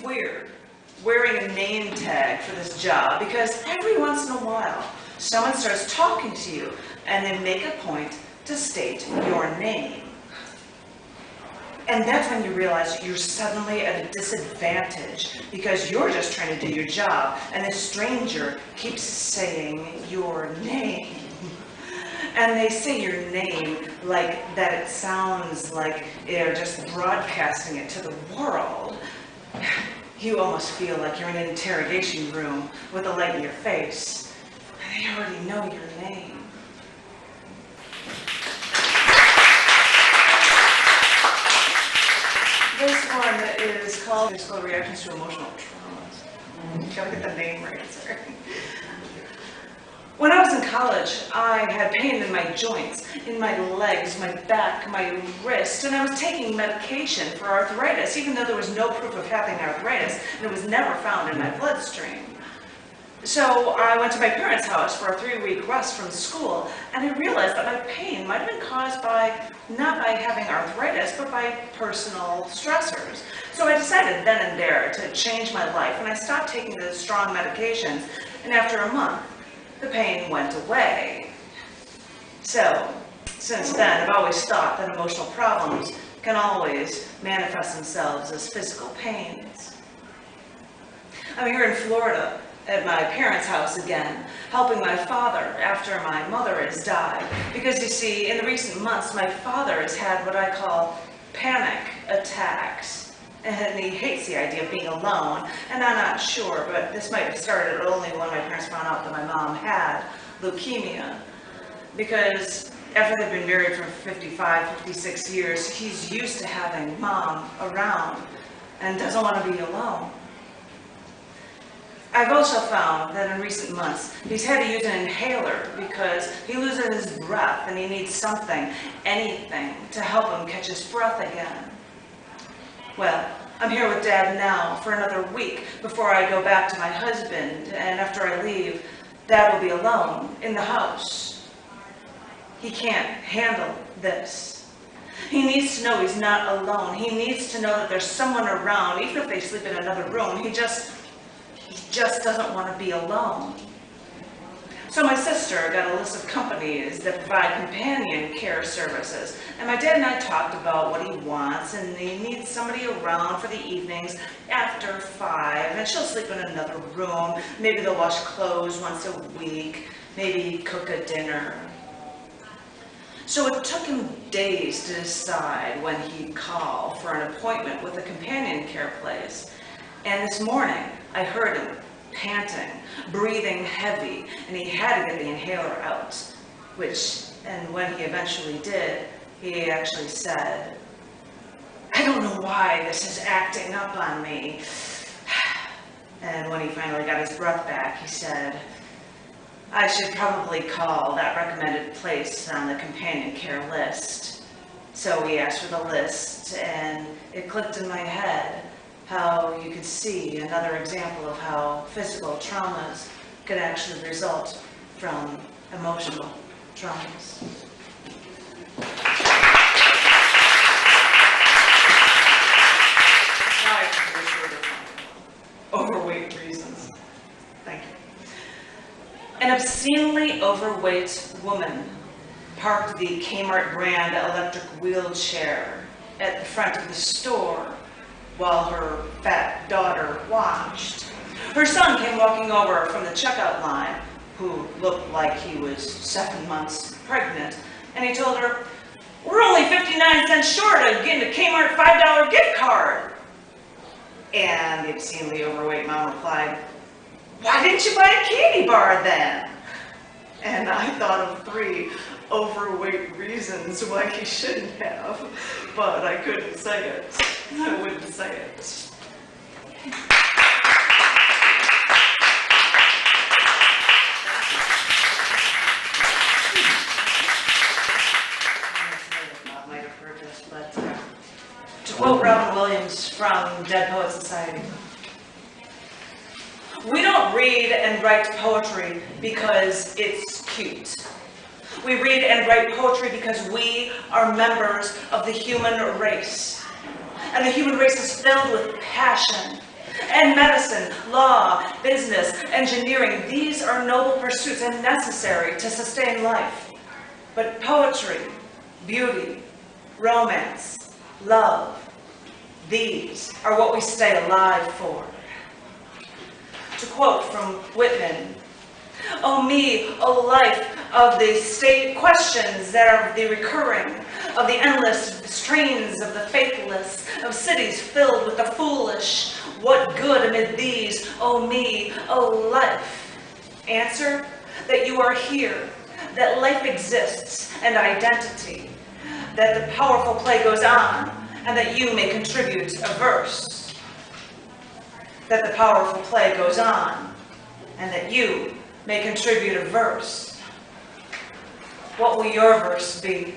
weird wearing a name tag for this job because every once in a while someone starts talking to you and they make a point to state your name. And that's when you realize you're suddenly at a disadvantage because you're just trying to do your job and this stranger keeps saying your name. And they say your name like that it sounds like they're just broadcasting it to the world. You almost feel like you're in an interrogation room with a light in your face. And they already know your name. This one is called Physical Reactions to Emotional Traumas. Gotta get the name right, sorry. When I was in college, I had pain in my joints, in my legs, my back, my wrist, and I was taking medication for arthritis, even though there was no proof of having arthritis, and it was never found in my bloodstream. So I went to my parents' house for a 3-week rest from school, and I realized that my pain might have been caused by, not by having arthritis, but by personal stressors. So I decided then and there to change my life, and I stopped taking the strong medications, and after a month, the pain went away. So, since then, I've always thought that emotional problems can always manifest themselves as physical pains. I'm here in Florida at my parents' house again, helping my father after my mother has died. Because you see, in the recent months, my father has had what I call panic attacks. And he hates the idea of being alone, and I'm not sure, but this might have started only when my parents found out that my mom had leukemia. Because after they've been married for 55, 56 years, he's used to having mom around and doesn't want to be alone. I've also found that in recent months, he's had to use an inhaler because he loses his breath and he needs something, anything, to help him catch his breath again. Well, I'm here with Dad now for another week before I go back to my husband, and after I leave, Dad will be alone in the house. He can't handle this. He needs to know he's not alone. He needs to know that there's someone around, even if they sleep in another room. He just doesn't want to be alone. So my sister got a list of companies that provide companion care services. And my dad and I talked about what he wants, and he needs somebody around for the evenings after 5, and she'll sleep in another room. Maybe they'll wash clothes once a week, maybe cook a dinner. So it took him days to decide when he'd call for an appointment with a companion care place. And this morning, I heard him panting, breathing heavy, and he had to get the inhaler out, and when he eventually did, he actually said, "I don't know why this is acting up on me." And when he finally got his breath back, he said, "I should probably call that recommended place on the companion care list." So we asked for the list, and it clicked in my head how you could see another example of how physical traumas could actually result from emotional traumas. Now I can refer to overweight reasons. Thank you. An obscenely overweight woman parked the Kmart brand electric wheelchair at the front of the store while her fat daughter watched. Her son came walking over from the checkout line, who looked like he was 7 months pregnant, and he told her, "We're only 59 cents short of getting a Kmart $5 gift card." And the obscenely overweight mom replied, "Why didn't you buy a candy bar then?" And I thought of 3 overweight reasons why he shouldn't have, but I couldn't say it. I wouldn't say it. I might have heard this, but to quote Robin Williams from Dead Poets Society, "We don't read and write poetry because it's cute. We read and write poetry because we are members of the human race. And the human race is filled with passion And medicine, law, business, engineering, these are noble pursuits and necessary to sustain life. But poetry, beauty, romance, love, these are what we stay alive for. To quote from Whitman, "Oh me, oh life, of the state questions that are the recurring, of the endless strains of the faithless, of cities filled with the foolish, what good amid these, oh me, oh life? Answer, that you are here, that life exists, and identity, that the powerful play goes on, and that you may contribute a verse. That the powerful play goes on, and that you may contribute a verse. What will your verse be?